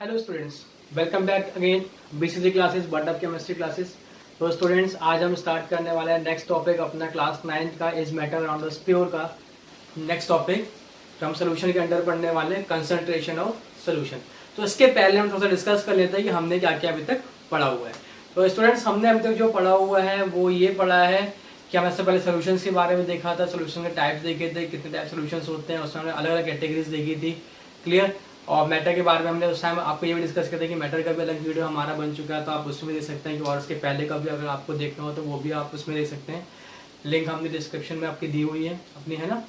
Hello students, welcome back again BCC classes but chemistry classes. तो students, आज हम start करने वाले हैं नेक्स्ट टॉपिक अपना क्लास 9 का is matter around the pure का नेक्स्ट टॉपिक जो हम सोल्यूशन के अंडर पढ़ने वाले हैं, कंसंट्रेशन ऑफ सोल्यूशन। तो इसके पहले हम थोड़ा सा डिस्कस कर लेते हैं कि हमने क्या क्या अभी तक पढ़ा हुआ है। तो स्टूडेंट्स, हमने अभी तक जो पढ़ा हुआ है वो ये पढ़ा है कि हमने सबसे पहले सोल्यूशंस के बारे में देखा था, सोल्यूशन के टाइप्स देखे थे, कितने टाइप सोल्यूशंस होते हैं, उसमें हमने अलग अलग कैटेगरीज देखी थी। क्लियर। और मैटर के बारे में हमने उस टाइम आपको ये भी डिस्कस किया था कि मैटर का भी अलग वीडियो हमारा बन चुका है, तो आप उसमें देख सकते हैं कि और उसके पहले का भी अगर आपको देखना हो तो वो भी आप उसमें देख सकते हैं। लिंक हमने डिस्क्रिप्शन में आपकी दी हुई है अपनी, है ना।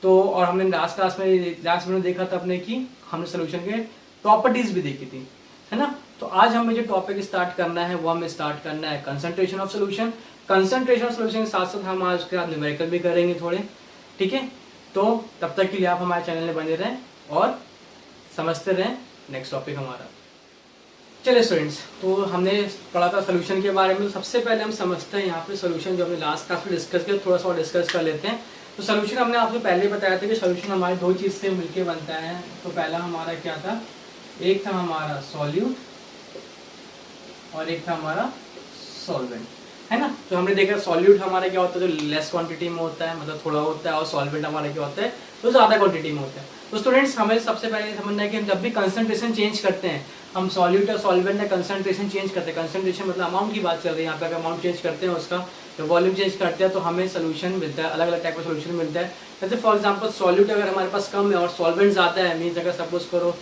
तो और हमने लास्ट में देखा था अपने कि हमने सोल्यूशन के प्रॉपर्टीज भी देखी थी, है ना। तो आज हमें जो टॉपिक स्टार्ट करना है वो हमें स्टार्ट करना है concentration of solution. Concentration of solution के साथ साथ हम आज उसके बाद न्यूमेरिकल भी करेंगे थोड़े, ठीक है। तो तब तक के लिए आप हमारे चैनल में बने रहें और समझते रहें नेक्स्ट टॉपिक हमारा। चलिए स्टूडेंट्स, तो हमने पढ़ा था सोल्यूशन के बारे में। तो सबसे पहले हम समझते हैं यहाँ पे सोल्यूशन जो हमने लास्ट क्लास में डिस्कस किया, थोड़ा सा और डिस्कस कर लेते हैं। तो सोल्यूशन हमने आपको पहले बताया था कि सोल्यूशन हमारे दो चीज़ से मिलके बनता है। तो पहला हमारा क्या था, एक था हमारा सॉल्यूट और एक था हमारा सॉल्वेंट, है ना। तो हमने देखा सॉल्यूट हमारा क्या होता है, जो लेस क्वांटिटी में होता है, मतलब थोड़ा होता है, और सॉल्वेंट हमारा क्या होता है, तो ज़्यादा क्वांटिटी में होता है। तो स्टूडेंट्स, हमें सबसे पहले समझना है कि हम जब भी कंसंट्रेशन चेंज करते हैं, हम सॉल्यूट और सॉल्वेंट में कंसंट्रेशन चेंज करते हैं। कंसंट्रेशन मतलब अमाउंट की बात चल रही है यहाँ पे। अगर अमाउंट चेंज करते हैं उसका, तो वॉल्यूम चेंज करते हैं, तो हमें सोल्यूशन मिलता है, अलग अलग टाइप का सोल्यूशन मिलता है। जैसे फॉर एग्जाम्पल सॉल्यूट अगर हमारे पास कम है और सॉल्वेंट ज़्यादा है, मीन्स अगर सपोज करो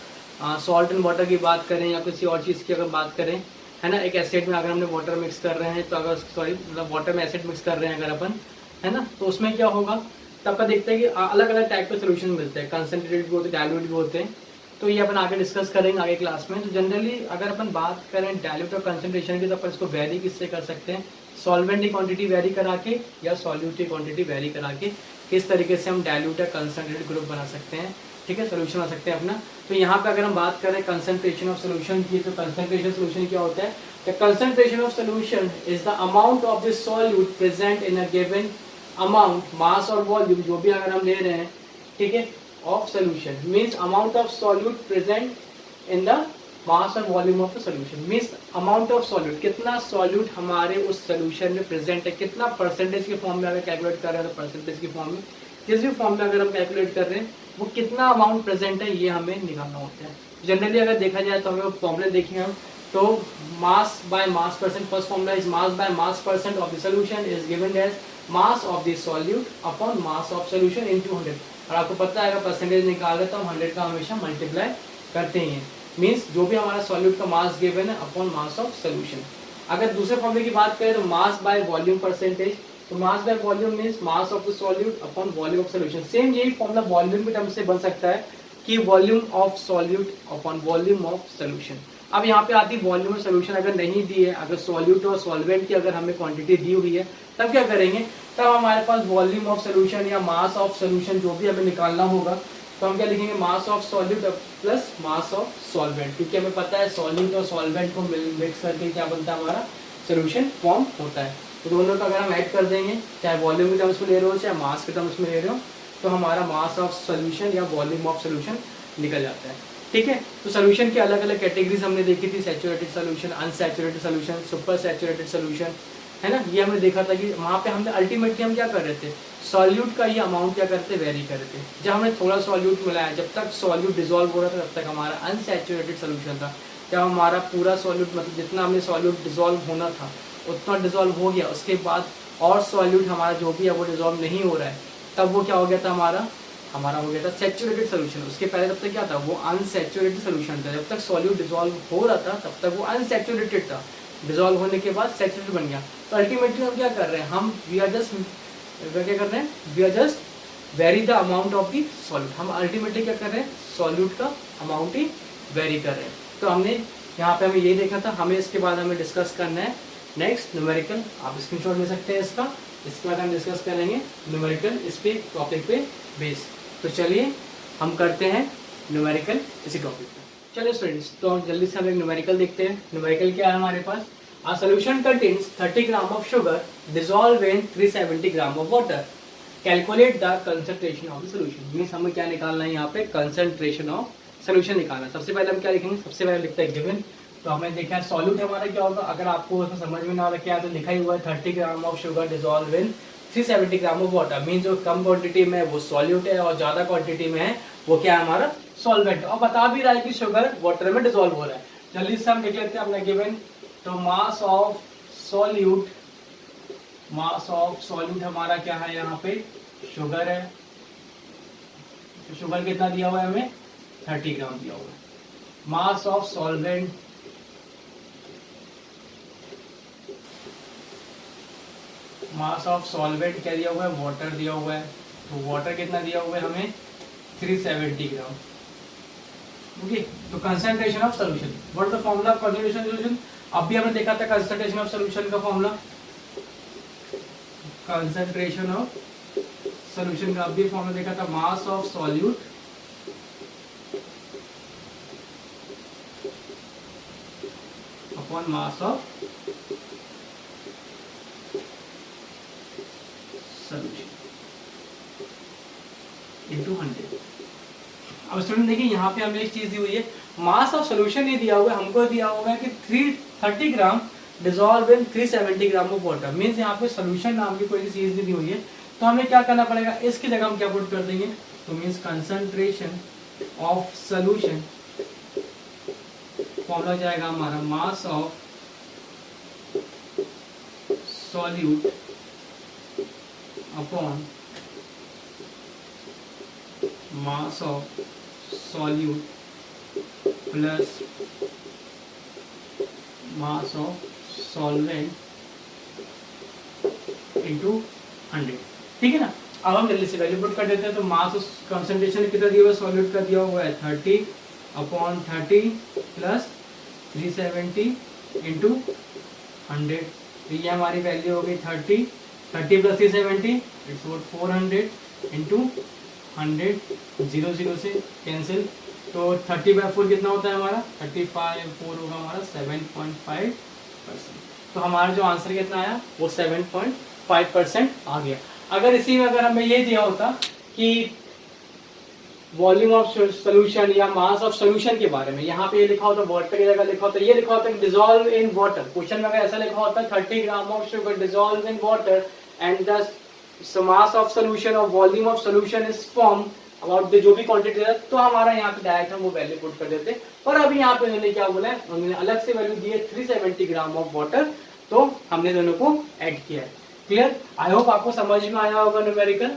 सॉल्ट एंड वाटर की बात करें या किसी और चीज़ की अगर बात करें, है ना। एक एसिड में अगर हमने वाटर मिक्स कर रहे हैं, तो अगर मतलब वाटर में एसिड मिक्स कर रहे हैं अगर अपन, है ना, तो उसमें क्या होगा, तब का देखते हैं कि अलग अलग टाइप के सोल्यूशन मिलते हैं, कंसंट्रेटेड भी होते हैं, डाइल्यूट भी होते हैं। तो ये अपन आगे डिस्कस करेंगे आगे क्लास में। तो जनरली अगर अपन बात करें डाइल्यूट और कंसंट्रेशन की, तो अपन इसको वेरी किससे कर सकते हैं, सॉल्वेंट की क्वांटिटी वेरी करा के या सॉल्यूट की क्वांटिटी वेरी करा के, किस तरीके से हम डाइल्यूट या कंसंट्रेटेड ग्रुप बना सकते हैं, ठीक है, सोल्यूशन बना सकते हैं अपना। तो यहाँ पे अगर हम बात करें कंसंट्रेशन ऑफ सोल्यूशन की, तो कंसंट्रेशन सोल्यूशन क्या होता है, the concentration of solution is the amount of the solute present in a given amount, mass और वॉल्यूम जो भी अगर हम ले रहे हैं, ठीक है, of solution means amount of solute present in the mass और volume of the solution. Means amount of solute, कितना सॉल्यूट हमारे उस सोल्यूशन में प्रेजेंट है, कितना परसेंटेज के फॉर्म में अगर कैलकुलेट कर रहे हैं, तो परसेंटेज की फॉर्म में, जिस भी फॉर्म में अगर हम कैलकुलेट कर रहे हैं, वो कितना अमाउंट प्रेजेंट है, ये हमें निकालना होता है। जनरली अगर देखा जाए तो हमें फॉर्मूले देखेंगे हम, तो mass by mass percent, first formula is mass by mass percent of the solution is given as mass of the solute upon mass of solution in 200। और आपको पता है अगर परसेंटेज निकाल रहे तो हम 100 का हमेशा मल्टीप्लाई करते ही हैं। मीन्स जो भी हमारा सॉल्यूट का मास गिवन है अपॉन मास ऑफ सोल्यूशन। अगर दूसरे फॉर्मूले की बात करें तो मास बाय वॉल्यूम परसेंटेज, तो mass by volume means mass of the solute upon volume of solution. Same यही फॉर्मूला वॉल्यूम के टर्म से बन सकता है कि volume of solute upon volume of solution. अब यहाँ पे आती वॉल्यूम ऑफ सोल्यूशन अगर नहीं दी है, अगर सॉल्यूट और सॉल्वेंट की अगर हमें क्वांटिटी दी हुई है, तब क्या करेंगे, तब हमारे पास वॉल्यूम ऑफ सोल्यूशन या मास ऑफ सोल्यूशन जो भी हमें निकालना होगा, तो हम क्या लिखेंगे, मास of solute plus mass of solvent, क्योंकि हमें पता है सॉल्यूट और सॉल्वेंट को मिक्स करके क्या बनता है, हमारा सोल्यूशन फॉर्म होता है। तो दोनों का अगर हम ऐड कर देंगे, चाहे वॉल्यूम के टर्म्स में ले रहे हो चाहे मास के टर्म्स में ले रहे हो, तो हमारा मास ऑफ सोल्यूशन या वॉल्यूम ऑफ सोल्यूशन निकल जाता है, ठीक है। तो सोल्यूशन की अलग अलग कैटेगरीज हमने देखी थी, saturated solution, unsaturated solution, super saturated solution, है ना। ये हमने देखा था कि वहाँ पे हमने अल्टीमेटली हम क्या कर रहे थे, सॉल्यूट का ये अमाउंट क्या करते, वेरी कर रहे थे। जब हमने थोड़ा सॉल्यूट मिलाया, जब तक सॉल्यूट डिजोल्व हो रहा था, तब तक हमारा अनसैचुरेटेड सोल्यूशन था। जब हमारा पूरा सॉल्यूट, मतलब जितना हमने सॉल्यूट डिजोल्व होना था उतना डिजोल्व हो गया, उसके बाद और सॉल्यूट हमारा जो भी है वो डिजोल्व नहीं हो रहा है, तब वो क्या हो गया था, हमारा हो गया था सैचुरेटेड सोल्यूशन। उसके पहले तब तक क्या था, वो अनसैचुरेटेड सोल्यूशन था। जब तक सॉल्यूट डिजोल्व हो रहा था तब तक वो अनसैचुरेटेड था, डिजोल्व होने के बाद सैचुरेटेड बन गया। तो अल्टीमेटली हम क्या कर रहे हैं, हम we are just vary the amount of the solute. हम अल्टीमेटली क्या कर रहे हैं, सॉल्यूट का अमाउंट ही वेरी कर रहे हैं। तो हमने यहाँ पे हमें ये देखा था। हमें इसके बाद हमें डिस्कस करना है नेक्स्ट न्यूमेरिकल। आप स्क्रीनशॉट ले सकते हैं इसका। इसके बाद हम डिस्कस करेंगे न्यूमेरिकल इस पे टॉपिक पे बेस। तो चलिए हम करते हैं न्यूमेरिकल इसी टॉपिक पे। चलिए स्टूडेंट्स, तो हम जल्दी से हम एक न्यूमेरिकल देखते हैं। न्यूमेरिकल क्या है हमारे पास, A solution contains 30 gram of sugar dissolved in 370 gram of water. Calculate the concentration of the solution. Means हमें क्या निकालना है यहाँ पे, concentration of सोल्यूशन निकालना। सबसे पहले हम क्या लिखेंगे, सबसे पहले लिखते हैं गिवन। तो हमें देखा है सॉल्यूट हमारा क्या होगा, अगर आपको उसमें समझ में ना रखे तो लिखा ही हुआ है 30 gram of sugar dissolve in 370 gram of water. Mean जो कम क्वांटिटी में है वो सॉल्यूट है और ज्यादा क्वांटिटी में है वो क्या है हमारा सॉल्वेंट। और बता भी रहा है कि शुगर वाटर में डिजोल्व हो रहा है। जल्दी से हम लिख लेते हैं अपना गिवन। तो मास of solute, mass of solute हमारा क्या है, यहाँ पे शुगर है। तो शुगर कितना दिया हुआ है हमें, 30 ग्राम दिया हुआ है। Mass of solvent, mass of solvent क्या दिया हुआ है, वाटर दिया हुआ है। तो वाटर कितना दिया हुआ है हमें, 370 ग्राम। ओके, तो concentration of solution, what the formula of concentration solution. अभी हमने देखा था कंसंट्रेशन ऑफ सॉल्यूशन का फॉर्मूला, कंसंट्रेशन ऑफ सॉल्यूशन का अभी फॉर्मूला देखा था, मास of solute upon mass of solution into 100। अब स्टूडेंट देखिए यहाँ पे हमें एक चीज दी हुई है, मास ऑफ सॉल्यूशन नहीं दिया हुआ है, हमको दिया हुआ है कि 330 gram dissolve in 370 gram of water. Means यहाँ पे सॉल्यूशन नाम की कोई चीज दी हुई है, तो हमें क्या करना पड़ेगा, इसकी जगह हम क्या पुट कर देंगे, तो means concentration of solution formula जाएगा हमारा मास of solute upon mass of solute plus mass of solvent into 100। ठीक है ना। अब हम जल्दी से वैल्यू पुट कर देते हैं। तो मास कंसंट्रेशन कितना दिया हुआ है, सॉल्यूट का दिया हुआ है 30 अपॉन 30 प्लस 370 इंटू 100। तो ये हमारी वैल्यू हो गई 30 प्लस 370 इट्स 400 इंटू 100, 0 से कैंसिल। तो 30/4 कितना होता है हमारा, 35/4 होगा हमारा 7.5%। तो हमारा जो आंसर कितना आया वो 7.5% आ गया। अगर इसी में अगर हमें ये दिया होता कि वॉल्यूम ऑफ सोल्यूशन या मास ऑफ सोल्यूशन के बारे में, यहाँ पे ये लिखा होता वाटर की जगह लिखा होता, ये लिखा होता डिसॉल्व इन वाटर। क्वेश्चन में अगर ऐसा लिखा होता 30 gram of sugar dissolve in water and the mass of solution और volume of solution is form about जो भी क्वांटिटी है, तो हमारा यहाँ पे डायरेक्ट हम वो वैल्यू पुट कर देते। पर अभी यहाँ पे उन्होंने क्या बोला है, उन्होंने अलग से वैल्यू दी है 370 ग्राम ऑफ वाटर, तो हमने दोनों को ऐड किया है। क्लियर, आई होप आपको समझ में आया होगा न्यूमेरिकल।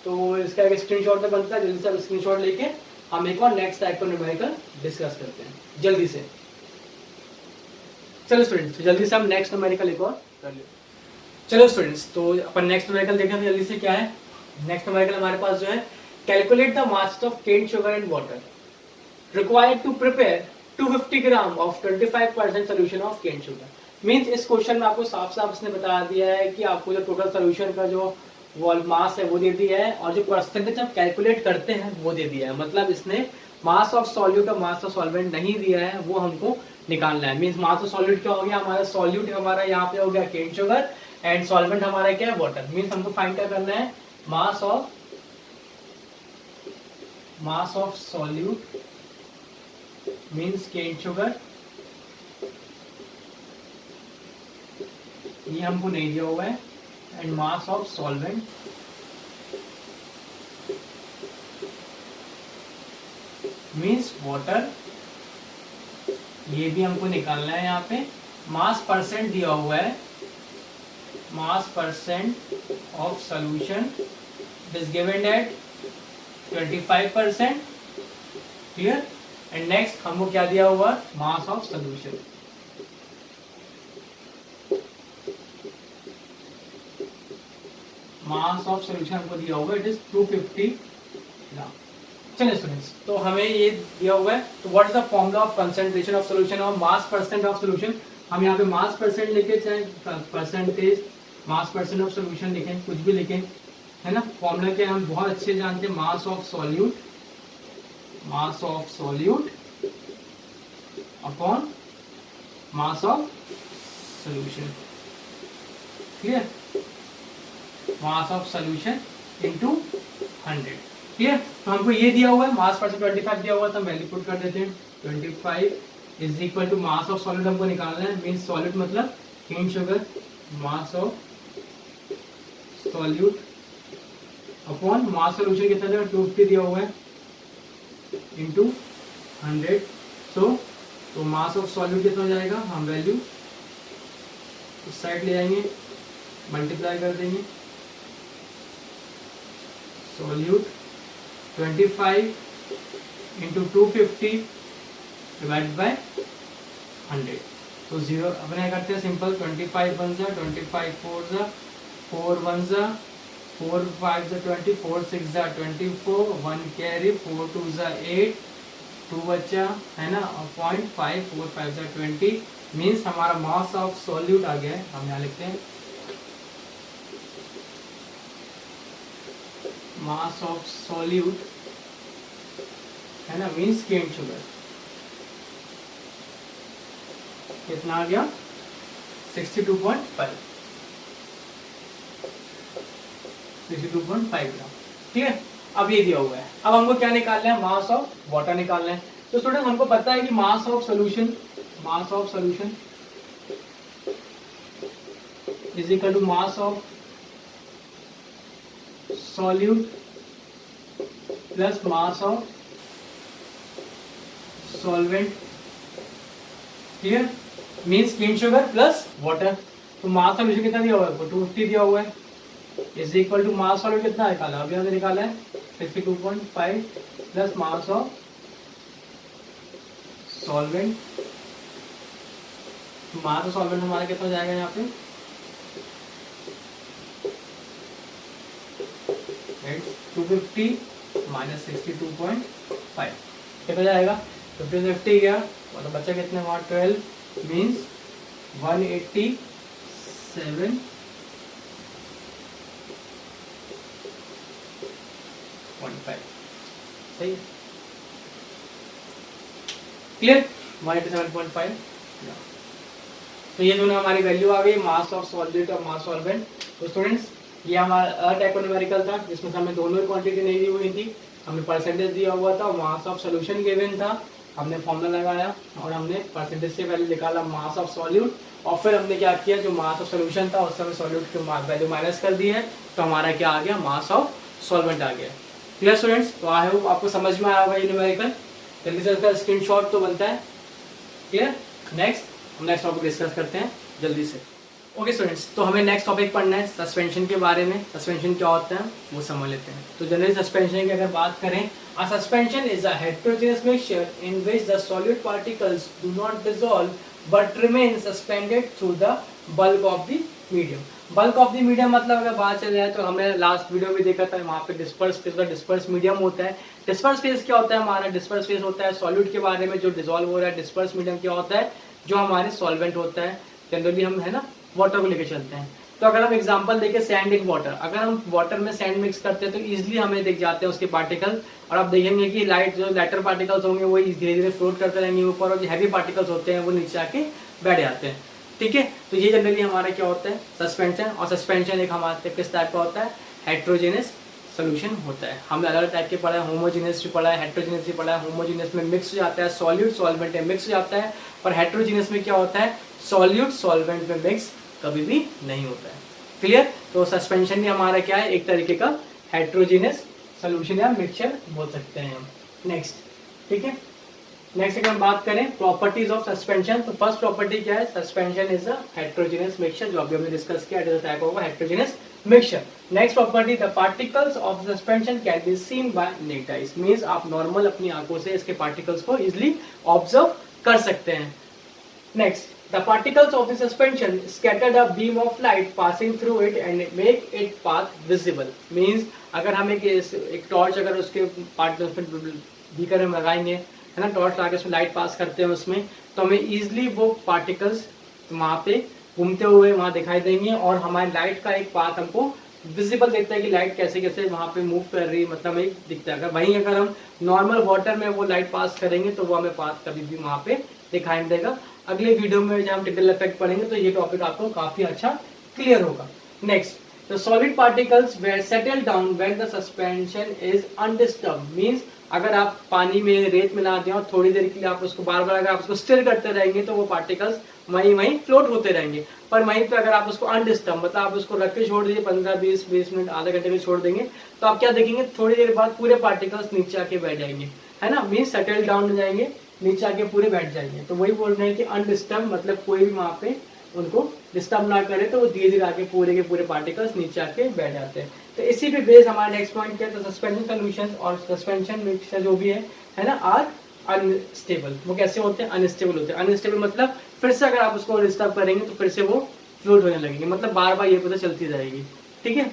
तो इसका एक स्क्रीनशॉट में बनता है, जल्दी से स्क्रीनशॉट लेके हम एक और नेक्स्ट टाइप का न्यूमेरिकल डिस्कस करते हैं जल्दी से। चलो स्टूडेंट्स, जल्दी से हम नेक्स्ट न्यूमेरिकल एक और कर लेते हैं। चलो स्टूडेंट्स, तो अपन नेक्स्ट न्यूमेरिकल देखें तो जल्दी से क्या है। नेक्स्ट न्यूमेरिकल हमारे पास जो है, calculate the mass of cane sugar and water required to prepare 250 gram of 25% solution of cane sugar. Means इस क्वेश्चन में आपको साफ साफ इसने बता दिया है कि आपको जो टोटल सोल्यूशन का जो मास है वो दे दिया है, और जो परसेंटेज आप कैलकुलेट करते हैं वो दे दिया है। मतलब इसने मास ऑफ सॉल्यूट और मास ऑफ सॉल्वेंट नहीं दिया है, वो हमको निकालना है। मींस मास ऑफ सॉल्यूट क्या हो गया हमारा, सॉल्यूट हमारा यहाँ पे हो गया केन शुगर एंड सॉल्वेंट हमारा क्या है वाटर। मींस हमको फाइंड क्या करना है, mass of solute means cane sugar, ये हमको नहीं दिया हुआ है, and mass of solvent means water, ये भी हमको निकालना है। यहाँ पे मास परसेंट दिया हुआ है, मास percent of solution is given at 25%। Clear, and next हमको क्या दिया हुआ, मास of solution. Mass of solution हमको दिया हुआ इट इज 250 ग्राम। चलिए स्टूडेंट्स, तो हमें ये दिया हुआ है, तो what is the formula of concentration of solution और मास परसेंट ऑफ सॉल्यूशन। हम यहाँ पे मास परसेंट लिखे, चाहे percentage mass percent of solution लिखें, कुछ भी लिखें, है ना। फॉर्मूला क्या हम बहुत अच्छे जानते हैं, मास of solute upon mass of solution. Clear, mass of solution into 100। ठीक है। तो हमको ये दिया हुआ है, मास परसेंट 25 दिया हुआ है, तो हम वैल्यू पुट कर देते हैं। 25 is equal to mass of solid हमको निकालना है, मीन सॉलिड मतलब cane sugar, mass of solute upon mass solution कितना दिया, 250 दिया हुआ है, इंटू 100। तो मास ऑफ सॉल्यूट कितना हो जाएगा, हम वैल्यू इस साइड ले आएंगे, मल्टीप्लाई कर देंगे, सॉल्यूट 25 इंटू 250 डिवाइड बाय 100। तो जीरो अपने क्या करते हैं, सिंपल 25 1 जा 25 4 जा 4 1 जा 4 5 जा 20 4 6 जा 24 1 कैरी 4 2 जा 8 2 बच्चा है ना, और 0.5 4 5 जा 20 मीन्स हमारा मास ऑफ सॉल्यूट आ गया है। हम यहाँ लिखते हैं मास ऑफ सॉल्यूट है ना, मीन्स केन शुगर कितना आ गया, 62.5 ग्राम। ठीक है, अब ये दिया हुआ है। अब हमको क्या निकालना है, मास ऑफ वाटर निकालना है। तो स्टूडेंट हमको पता है कि mass of solution is equal to mass of solute plus mass of solvent, clear, means cane sugar plus water. तो मास सॉल्यूशन कितना दिया हुआ है, 250 दिया हुआ है, is equal to mass solvent कितना निकाला, अभी हमने निकाला है 62.5 plus mass of solvent. Mass of solvent हमारा कितना जाएगा यहाँ पे, 250 माइनस 62.5 कितना जाएगा, 50 गया, और तो बच्चा कितने वहाँ 12 मीन्स 187 सही, क्लियर, 187.5। तो ये दोनों हमारी वैल्यू आ गई, मास ऑफ सॉल्वेंट और मास सॉल्वेंट। तो स्टूडेंट्स ये हमारा टाइप न्यूमेरिकल था, जिसमें हमें दोनों क्वांटिटी नहीं दी हुई थी, हमें परसेंटेज दिया हुआ था, मास ऑफ सोल्यूशन गिवन था, हमने फॉर्मूला लगाया और हमने परसेंटेज से वैल्यू निकाला मास ऑफ सॉल्यूट, और फिर हमने क्या किया, जो मास ऑफ सोल्यूशन था उससे हमें सॉल्यूट की वैल्यू माइनस कर दी है, तो हमारा क्या आ गया, मास ऑफ सॉल्वेंट आ गया। क्लियर स्टूडेंट्स, तो आई होप आपको समझ में आया होगा ये न्यूमेरिकल। जल्दी से इसका स्क्रीनशॉट तो बनता है। क्लियर, नेक्स्ट टॉपिक डिस्कस करते हैं जल्दी से। ओके स्टूडेंट्स, तो हमें नेक्स्ट टॉपिक पढ़ना है सस्पेंशन के बारे में। सस्पेंशन क्या होता है वो समझ लेते हैं। तो जनरली सस्पेंशन की अगर बात करें, अ suspension is a heterogeneous mixture in which the solid particles do not dissolve but remain suspended through the bulk of the medium. Bulk of the medium मतलब अगर बात चल जाए तो हमने लास्ट वीडियो भी देखा था, वहाँ पे डिस्पर्स फेज का डिस्पर्स मीडियम होता है। डिस्पर्स फेज क्या होता है, हमारा डिस्पर्स फेज होता है सॉलिड के बारे में जो डिसॉल्व हो रहा है। डिस्पर्स मीडियम क्या होता है, जो हमारे सॉल्वेंट होता है। जनरली हम है ना वाटर को लेकर चलते हैं। तो अगर हम एग्जांपल देखें सैंड इन वाटर, अगर हम वाटर में सैंड मिक्स करते हैं तो इजीली हमें दिख जाते हैं उसके पार्टिकल, और आप देखेंगे कि लाइट जो लाइटर पार्टिकल्स होंगे वो धीरे धीरे फ्लोट करते रहेंगे ऊपर, और जो हैवी पार्टिकल्स होते हैं वो नीचे आके बैठ जाते हैं। ठीक है, तो ये जनरली हमारा क्या होता है, सस्पेंशन। और सस्पेंशन एक हमारे किस टाइप का होता है, हेट्रोजेनस सोल्यूशन होता है। हमने अलग अलग टाइप के पढ़ा है, होमोजेनस भी पढ़ा है, हेट्रोजेनस भी पढ़ा है। होमोजेनस में मिक्स हो जाता है सॉल्यूट सॉल्वेंट में मिक्स हो जाता है, और हेट्रोजेनस में क्या होता है, सॉल्यूट सॉल्वेंट में मिक्स कभी भी नहीं होता है। क्लियर, तो सस्पेंशन भी हमारा क्या है, एक तरीके का हेट्रोजेनस सोल्यूशन या मिक्सचर बोल सकते हैं हम। नेक्स्ट, ठीक है, नेक्स्ट अगर हम बात करें प्रॉपर्टीज ऑफ सस्पेंशन, तो फर्स्ट प्रॉपर्टी क्या है, suspension is a heterogeneous mixture, जो अभी हमने डिस्कस किया, it is a type of heterogeneous mixture. Next property, the particles of suspension can be seen by naked eyes, means आप normal अपनी आंखों से इसके पार्टिकल्स को इजीली ऑब्जर्व कर सकते हैं। Next, the particles of the suspension scattered a beam of light passing through it and make it path visible, means अगर हम एक टॉर्च अगर उसके पार्टिकल्स पे बीकर में लगाएंगे, है ना, टॉर्च लगा के उसमें लाइट पास करते हैं उसमें, तो हमें इजीली वो पार्टिकल्स वहाँ पे घूमते हुए वहाँ दिखाई देंगे, और हमारी लाइट का एक पाथ हमको विजिबल देखता है कि लाइट कैसे कैसे वहाँ पे मूव कर रही है, मतलब एक दिखता है। अगर वहीं अगर हम नॉर्मल वाटर में वो लाइट पास करेंगे तो वो हमें पाथ कभी भी वहाँ पे दिखाई देगा। अगले वीडियो में जब हम टिपिकल इफेक्ट पढ़ेंगे तो ये टॉपिक आपको काफी अच्छा क्लियर होगा। Next, the solid particles were settle down when the suspension is undisturbed, means अगर आप पानी में रेत मिला दें और थोड़ी देर के लिए आप उसको बार बार अगर आप उसको स्टिर करते रहेंगे तो वो पार्टिकल्स वहीं वहीं फ्लोट होते रहेंगे। पर वहीं पे अगर आप उसको अनडिस्टर्ब मतलब आप उसको रख के छोड़ दीजिए 15-20 मिनट आधे घंटे के छोड़ देंगे तो आप क्या देखेंगे, थोड़ी देर बाद पूरे पार्टिकल्स नीचे आके बैठ जाएंगे, है ना, मीन्स सेटल डाउन हो जाएंगे, नीचे आके पूरे बैठ जाएंगे। तो वही बोल रहे हैं कि अनडिस्टर्ब मतलब कोई भी वहां पे उनको डिस्टर्ब ना करे तो वो धीरे धीरे आके पूरे के पूरे पार्टिकल्स नीचे आके बैठ जाते हैं। तो इसी पे बेस हमारा नेक्स्ट पॉइंट क्या है, तो सस्पेंशन सोल्यूशन और सस्पेंशन मिक्सचर जो भी है ना, आर अनस्टेबल। वो कैसे होते हैं, अनस्टेबल होते हैं। अनस्टेबल मतलब फिर से अगर आप उसको डिस्टर्ब करेंगे तो फिर से वो फ्लोट होने लगेंगे, मतलब बार बार ये पता चलती जाएगी। ठीक है,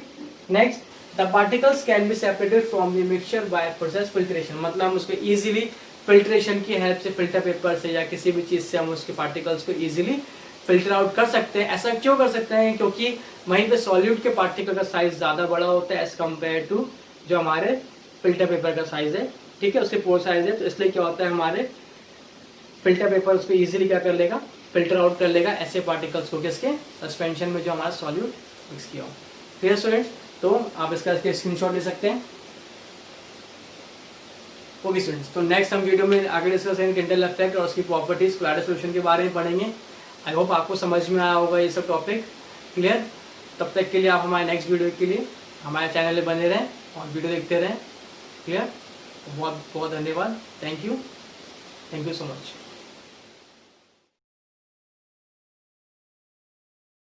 next, the particles can be separated from the mixture by process filtration, मतलब हम उसको इजीली फिल्ट्रेशन की हेल्प से, फिल्टर पेपर से या किसी भी चीज से हम उसके पार्टिकल्स को इजीली फिल्टर आउट कर सकते हैं। ऐसा क्यों कर सकते हैं, क्योंकि वहीं पे सॉल्यूट के पार्टिकल का साइज ज्यादा बड़ा होता है एज कम्पेयर टू जो हमारे फिल्टर पेपर का साइज है। ठीक है, उसके पोर साइज है, तो इसलिए क्या होता है हमारे फिल्टर पेपर उसको इजीली क्या कर लेगा, फिल्टर आउट कर लेगा ऐसे पार्टिकल्स को किसके, सस्पेंशन में जो हमारा सॉल्यूट मिक्स किया हो। क्लियर स्टूडेंट्स, तो आप इसका स्क्रीनशॉट ले सकते हैं। ओके स्टूडेंट्स, तो नेक्स्ट हम वीडियो में आगे डिस्कस करेंगे टिंडल इफेक्ट और उसकी प्रॉपर्टीज क्लैडर सॉल्यूशन के बारे में पढ़ेंगे। आई होप आपको समझ में आया होगा ये सब टॉपिक। क्लियर, तब तक के लिए आप हमारे नेक्स्ट वीडियो के लिए हमारे चैनल में बने रहें और वीडियो देखते रहें। क्लियर, बहुत बहुत धन्यवाद, थैंक यू सो मच।